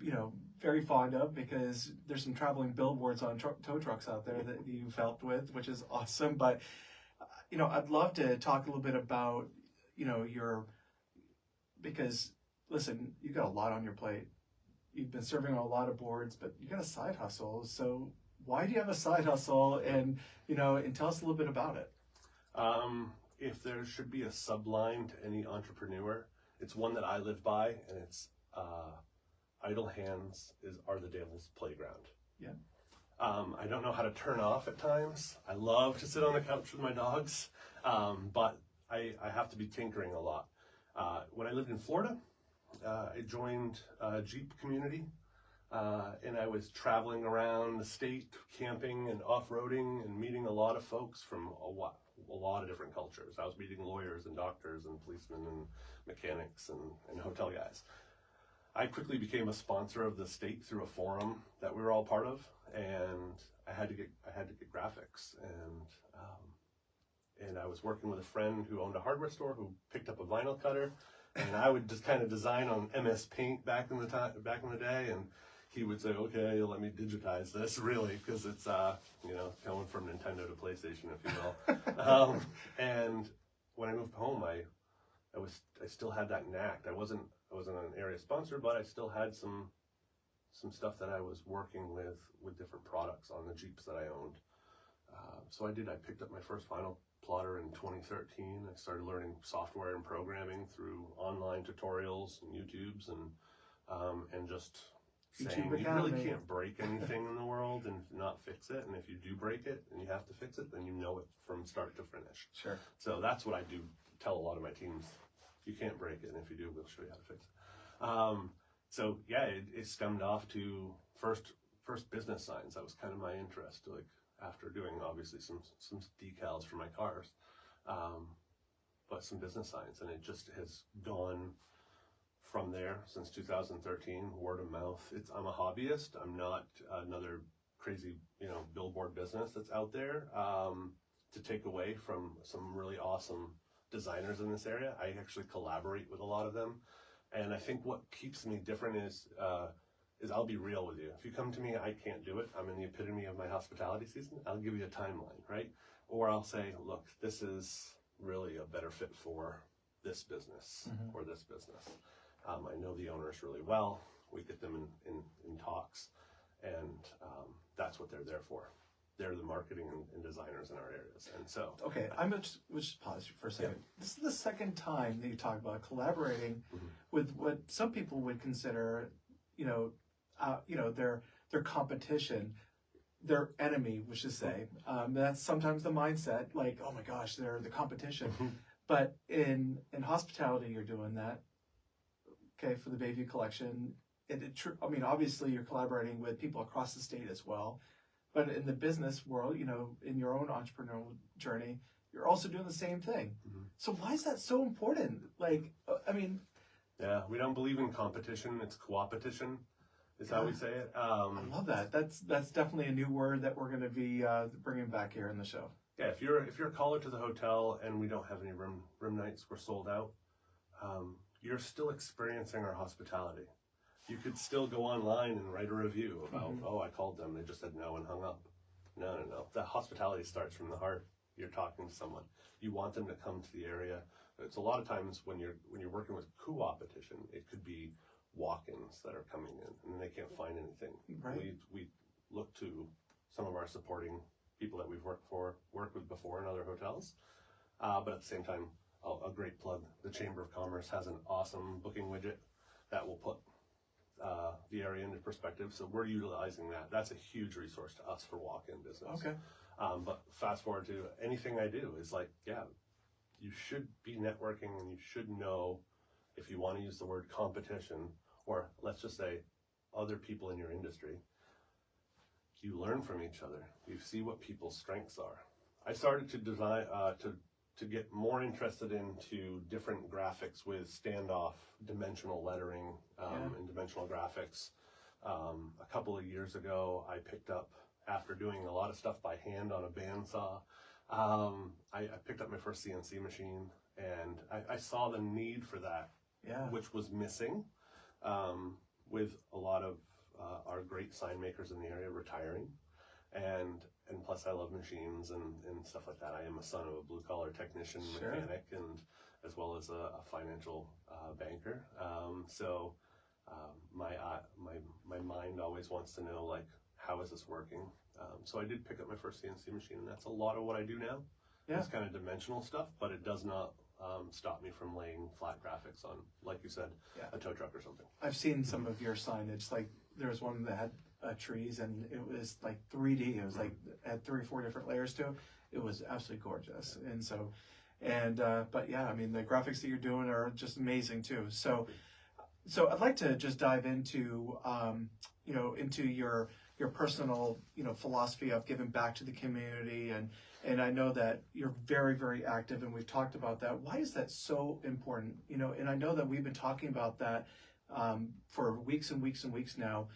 very fond of, because there's some traveling billboards on tow trucks out there that you've helped with, which is awesome. But, I'd love to talk a little bit about, because listen, you got a lot on your plate. You've been serving on a lot of boards, but you got a side hustle. So why do you have a side hustle? And, and tell us a little bit about it. If there should be a subline to any entrepreneur, it's one that I live by, and it's idle hands are the devil's playground. Yeah. I don't know how to turn off at times. I love to sit on the couch with my dogs, but I have to be tinkering a lot. When I lived in Florida, I joined a Jeep community, and I was traveling around the state, camping and off-roading, and meeting a lot of folks from a lot of different cultures. I was meeting lawyers and doctors and policemen and mechanics and hotel guys. I quickly became a sponsor of the state through a forum that we were all part of, and I had to get graphics, and I was working with a friend who owned a hardware store who picked up a vinyl cutter, and I would just kind of design on MS Paint back in the day, and he would say, "Okay, let me digitize this," really, because it's going from Nintendo to PlayStation, if you will. And when I moved home, I still had that knack. I wasn't an area sponsor, but I still had some stuff that I was working with different products on the Jeeps that I owned. So I picked up my first vinyl plotter in 2013. I started learning software and programming through online tutorials and YouTubes, and just saying you really can't break anything in the world and not fix it. And if you do break it and you have to fix it, then you know it from start to finish. Sure. So that's what I do tell a lot of my teams. You can't break it, and if you do, we'll show you how to fix it. So yeah, it stemmed off to first business signs. That was kind of my interest, like after doing obviously some decals for my cars, but some business signs, and it just has gone from there since 2013. Word of mouth. I'm a hobbyist. I'm not another crazy billboard business that's out there to take away from some really awesome designers in this area. I actually collaborate with a lot of them, and I think what keeps me different is I'll be real with you. If you come to me, I can't do it. I'm in the epitome of my hospitality season. I'll give you a timeline, right? Or I'll say, look, this is really a better fit for this business or this business. I know the owners really well. We get them in talks, and that's what they're there for. They're the marketing and designers in our areas. And so, okay, I'm just pause for a second. Yeah. This is the second time that you talk about collaborating with what some people would consider, their competition, their enemy, we should say. That's sometimes the mindset, like, oh my gosh, they're the competition. But in hospitality, you're doing that. Okay, for the Bayview Collection, obviously you're collaborating with people across the state as well. But in the business world, in your own entrepreneurial journey, you're also doing the same thing. So why is that so important? Yeah, we don't believe in competition. It's coopetition, is how we say it. I love that. That's definitely a new word that we're going to be bringing back here in the show. Yeah, if you're a caller to the hotel and we don't have any room nights, we're sold out. You're still experiencing our hospitality. You could still go online and write a review about, I called them, they just said no and hung up. No. The hospitality starts from the heart. You're talking to someone. You want them to come to the area. It's a lot of times when you're working with coopetition, it could be walk-ins that are coming in and they can't find anything. Right. We look to some of our supporting people that we've worked with before in other hotels. But at the same time, a great plug. The Chamber of Commerce has an awesome booking widget that will put the area into perspective. So we're utilizing that. That's a huge resource to us for walk-in business. Okay. But fast forward to anything I do is like, yeah, you should be networking and you should know, if you want to use the word competition, or let's just say other people in your industry, you learn from each other. You see what people's strengths are. I started to design, to get more interested into different graphics with standoff, dimensional lettering, and dimensional graphics. A couple of years ago, I picked up after doing a lot of stuff by hand on a bandsaw, I picked up my first CNC machine, and I saw the need for that, which was missing, with a lot of our great sign makers in the area retiring, and plus I love machines and stuff like that. I am a son of a blue collar technician, mechanic, and as well as a financial banker. So my mind always wants to know, like, how is this working? So I did pick up my first CNC machine, and that's a lot of what I do now. It's kind of dimensional stuff, but it does not stop me from laying flat graphics on, like you said, a tow truck or something. I've seen some of your signage. Like, there was one that had trees, and it was like 3D. It was like, had 3 or 4 different layers to it. It was absolutely gorgeous. And so, but yeah, I mean, the graphics that you're doing are just amazing too. So I'd like to just dive into, into your personal, philosophy of giving back to the community. And I know that you're very, very active, and we've talked about that. Why is that so important? And I know that we've been talking about that for weeks and weeks and weeks now,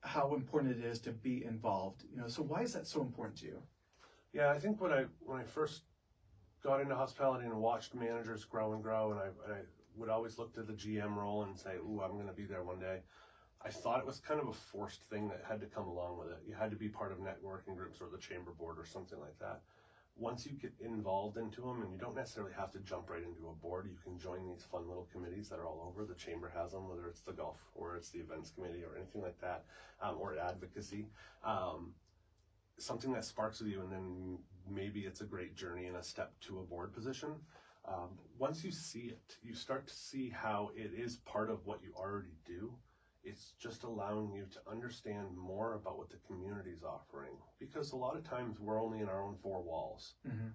how important it is to be involved. So why is that so important to you? Yeah, I think when I first got into hospitality and watched managers grow and grow, and I would always look to the GM role and say, ooh, I'm going to be there one day. I thought it was kind of a forced thing that had to come along with it. You had to be part of networking groups or the chamber board or something like that. Once you get involved into them, and you don't necessarily have to jump right into a board, you can join these fun little committees that are all over. The chamber has them, whether it's the golf or it's the events committee or anything like that, or advocacy. Something that sparks with you, and then maybe it's a great journey and a step to a board position. Once you see it, you start to see how it is part of what you already do. It's just allowing you to understand more about what the community's offering, because a lot of times we're only in our own 4 walls,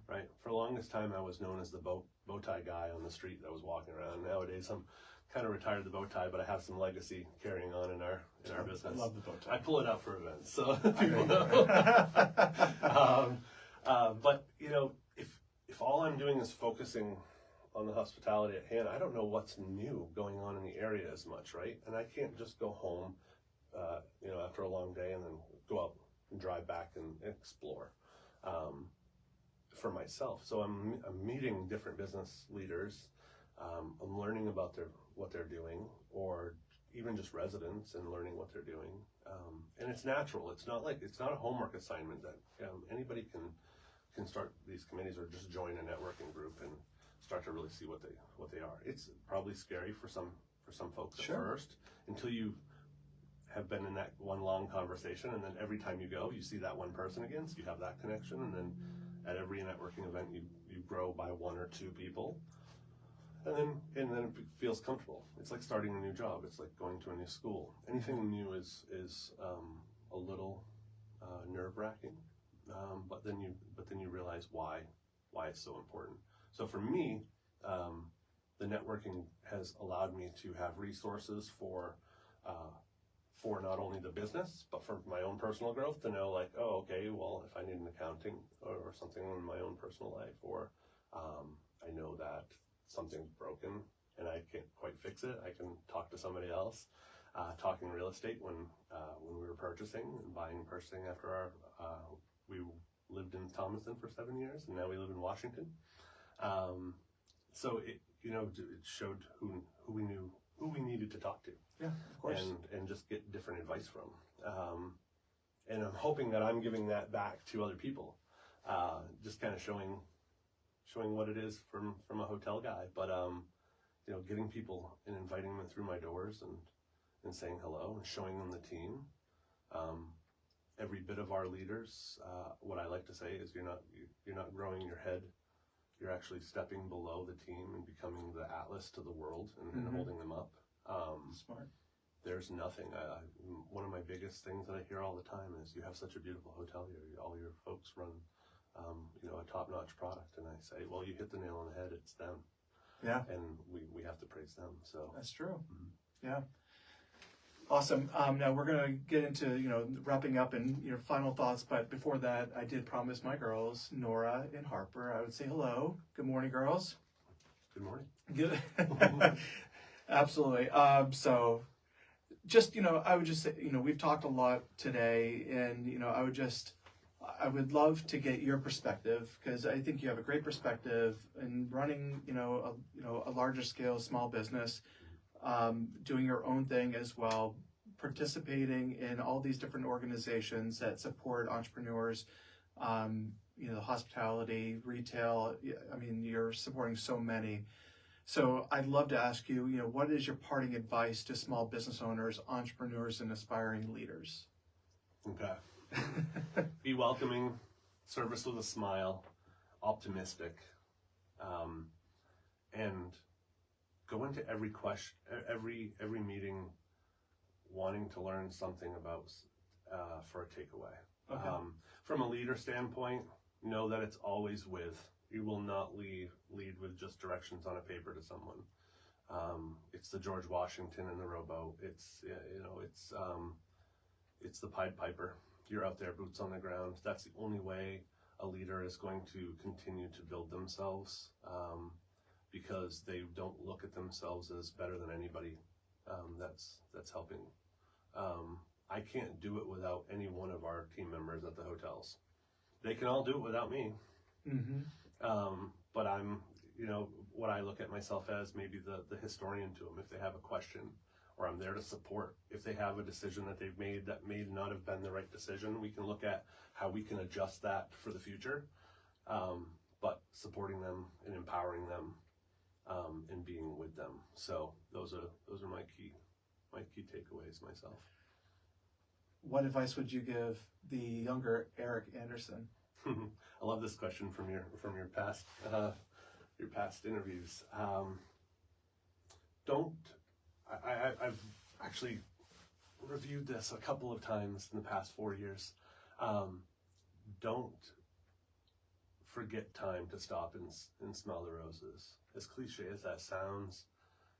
right? For the longest time, I was known as the bow tie guy on the street that was walking around. Nowadays, I'm kind of retired the bow tie, but I have some legacy carrying on in our business. I love the bow tie. I pull it out for events, so people know. But if all I'm doing is focusing on the hospitality at hand, I don't know what's new going on in the area as much, right? And I can't just go home, after a long day and then go out and drive back and explore for myself. So I'm meeting different business leaders. I'm learning about what they're doing, or even just residents, and learning what they're doing. And it's natural. It's not a homework assignment that anybody can start these committees or just join a networking group and start to really see what they are. It's probably scary for some folks at first, until you have been in that one long conversation, and then every time you go, you see that one person again, so you have that connection, and then at every networking event, you grow by 1 or 2 people, and then it feels comfortable. It's like starting a new job. It's like going to a new school. Anything new is a little nerve-wracking, but then you realize why it's so important. So for me, the networking has allowed me to have resources for not only the business, but for my own personal growth, to know, like, oh, okay, well, if I need an accounting or something in my own personal life, or I know that something's broken and I can't quite fix it, I can talk to somebody else. Talking real estate, when we were purchasing after we lived in Thomaston for 7 years, and now we live in Washington. So it showed who we needed to talk to. Yeah, of course. And just get different advice from. And I'm hoping that I'm giving that back to other people. Just kind of showing what it is from a hotel guy, but getting people and inviting them through my doors and saying hello and showing them the team. Every bit of our leaders, what I like to say is, you're not growing your head. You're actually stepping below the team and becoming the atlas to the world and holding them up. Smart. There's nothing. One of my biggest things that I hear all the time is, you have such a beautiful hotel here. All your folks run, a top-notch product. And I say, well, you hit the nail on the head. It's them. Yeah. And we have to praise them. So that's true. Yeah. Awesome. Now we're going to get into, wrapping up and your final thoughts. But before that, I did promise my girls, Nora and Harper, I would say hello. Good morning, girls. Good morning. Good. Absolutely. So just, I would just say, we've talked a lot today, and, I would love to get your perspective, because I think you have a great perspective in running, a larger scale small business, doing your own thing as well, participating in all these different organizations that support entrepreneurs, hospitality, retail. I mean, you're supporting so many. So I'd love to ask you, what is your parting advice to small business owners, entrepreneurs, and aspiring leaders? Okay. Be welcoming, service with a smile, optimistic, and go into every every meeting wanting to learn something about for a takeaway. Okay. From a leader standpoint, know that it's always with. You will not lead with just directions on a paper to someone. It's the George Washington and the rowboat. It's the Pied Piper. You're out there, boots on the ground. That's the only way a leader is going to continue to build themselves, because they don't look at themselves as better than anybody that's helping. I can't do it without any one of our team members at the hotels. They can all do it without me. Mm-hmm. But I'm, what I look at myself as maybe the historian to them if they have a question, or I'm there to support if they have a decision that they've made that may not have been the right decision. We can look at how we can adjust that for the future, but supporting them and empowering them, and being with them. So those are my key takeaways myself. What advice would you give the younger Erick Anderson? I love this question from your past interviews. I've actually reviewed this a couple of times in the past 4 years. Don't forget time to stop and smell the roses. As cliche as that sounds,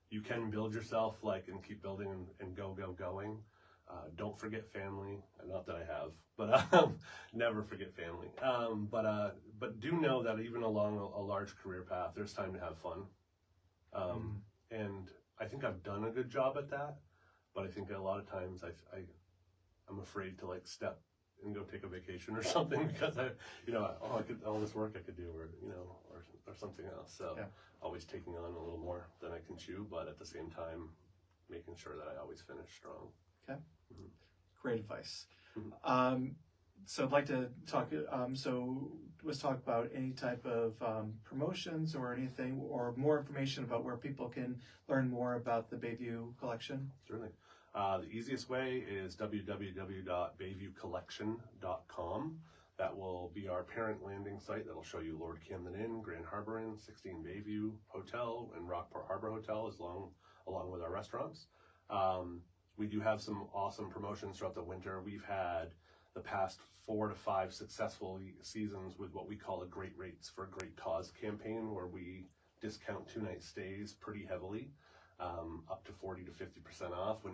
you can build yourself and keep building and going. Don't forget family. Not that I have, but never forget family. But do know that even along a large career path, there's time to have fun. And I think I've done a good job at that, but I think a lot of times I'm afraid to step and go take a vacation or something because all this work I could do, or something else. So yeah. Always taking on a little more than I can chew, but at the same time, making sure that I always finish strong. Okay. Mm-hmm. Great advice. Mm-hmm. So I'd like to talk, let's talk about any type of promotions or anything, or more information about where people can learn more about the Bayview Collection. Certainly. The easiest way is www.bayviewcollection.com. That will be our parent landing site. That'll show you Lord Camden Inn, Grand Harbor Inn, 16 Bayview Hotel, and Rockport Harbor Hotel, along with our restaurants. We do have some awesome promotions throughout the winter. We've had the past 4 to 5 successful seasons with what we call a Great Rates for a Great Cause campaign, where we discount 2-night stays pretty heavily, up to 40 to 50% off when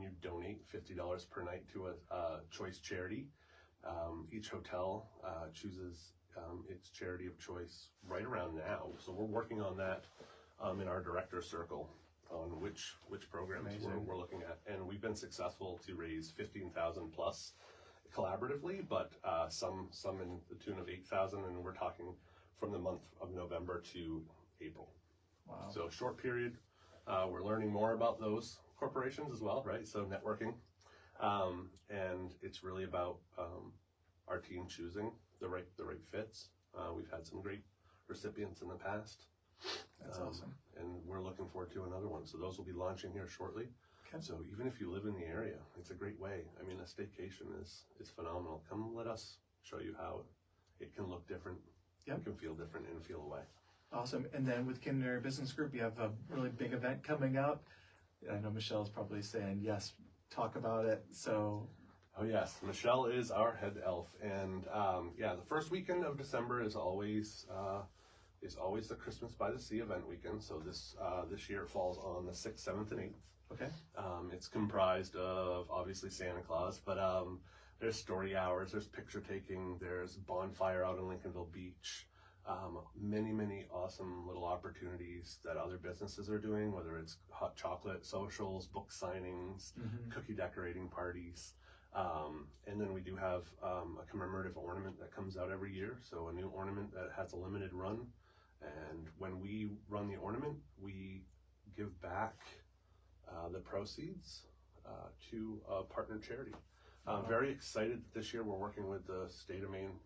you donate $50 per night to a choice charity. Each hotel chooses its charity of choice right around now. So we're working on that in our director circle on which programs we're looking at, and we've been successful to raise 15,000 plus collaboratively, but some in the tune of 8,000, and we're talking from the month of November to April. Wow! So short period. We're learning more about those corporations as well, right? So networking, and it's really about our team choosing the right fits. We've had some great recipients in the past. That's awesome. And we're looking forward to another one. So those will be launching here shortly. Okay. So even if you live in the area, it's a great way. I mean, a staycation is phenomenal. Come let us show you how it can look different. Yep. It can feel different and feel away. Awesome. And then with Camden Area Business Group, you have a really big event coming up. I know Michelle's probably saying, yes, talk about it. So. Oh yes, Michelle is our head elf. And the first weekend of December is always the Christmas by the Sea event weekend. So this year it falls on the 6th, 7th, and 8th. Okay. It's comprised of obviously Santa Claus, but there's story hours, there's picture taking, there's bonfire out on Lincolnville Beach. Many awesome little opportunities that other businesses are doing, whether it's hot chocolate socials, book signings, cookie decorating parties. And then we do have a commemorative ornament that comes out every year. So a new ornament that has a limited run. And when we run the ornament, we give back the proceeds to a partner charity. I'm very excited that this year we're working with the State of Maine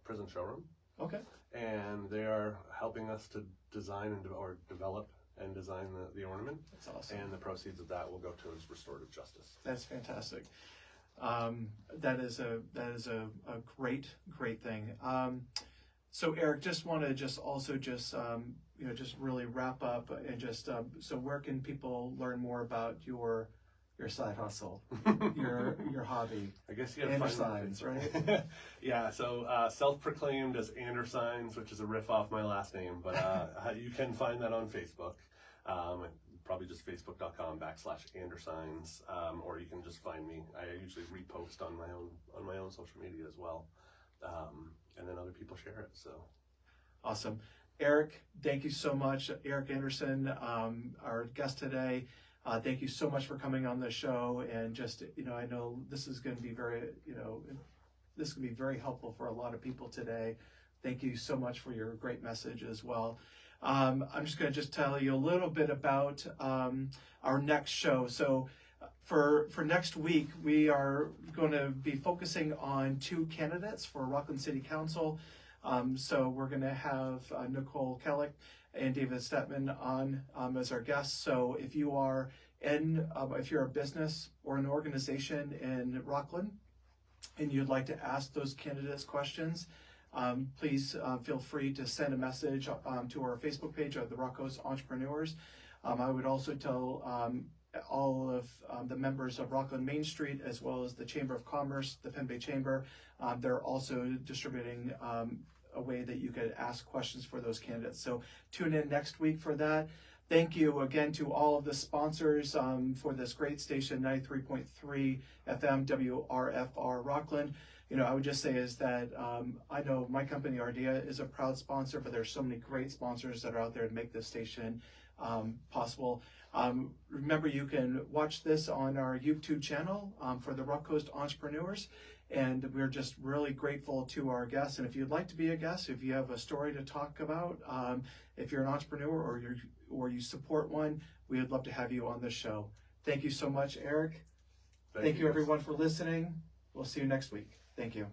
Prison Showroom. Okay. And they are helping us to design or develop and design the ornament. That's awesome. And the proceeds of that will go towards restorative justice. That's fantastic. That is a great thing. So Eric, just want to just really wrap up and just so where can people learn more about your side hustle, your hobby? I guess you gotta find Andersons, right? Yeah, so self-proclaimed as Andersons, which is a riff off my last name, but you can find that on Facebook. Probably just facebook.com/Andersons, or you can just find me. I usually repost on my own social media as well, and then other people share it. So awesome. Eric, thank you so much. Erick Anderson, our guest today. Thank you so much for coming on the show, and just, I know this is going to be very helpful for a lot of people today. Thank you so much for your great message as well. I'm just going to tell you a little bit about our next show. So for next week, we are going to be focusing on 2 candidates for Rockland City Council. So we're going to have Nicole Kellick and David Stetman on as our guests. So if you are if you're a business or an organization in Rockland and you'd like to ask those candidates questions, please feel free to send a message to our Facebook page of the Rock Coast Entrepreneurs. I would also tell all of the members of Rockland Main Street, as well as the Chamber of Commerce, the Penn Bay Chamber, they're also distributing a way that you could ask questions for those candidates. So tune in next week for that. Thank you again to all of the sponsors for this great station, 93.3 FM WRFR Rockland. I would just say is that I know my company, Ardea, is a proud sponsor, but there's so many great sponsors that are out there to make this station possible. Remember, you can watch this on our YouTube channel for the Rock Coast Entrepreneurs. And we're just really grateful to our guests. And if you'd like to be a guest, if you have a story to talk about, if you're an entrepreneur or you support one, we would love to have you on the show. Thank you so much, Eric. Thank you, everyone, for listening. We'll see you next week. Thank you.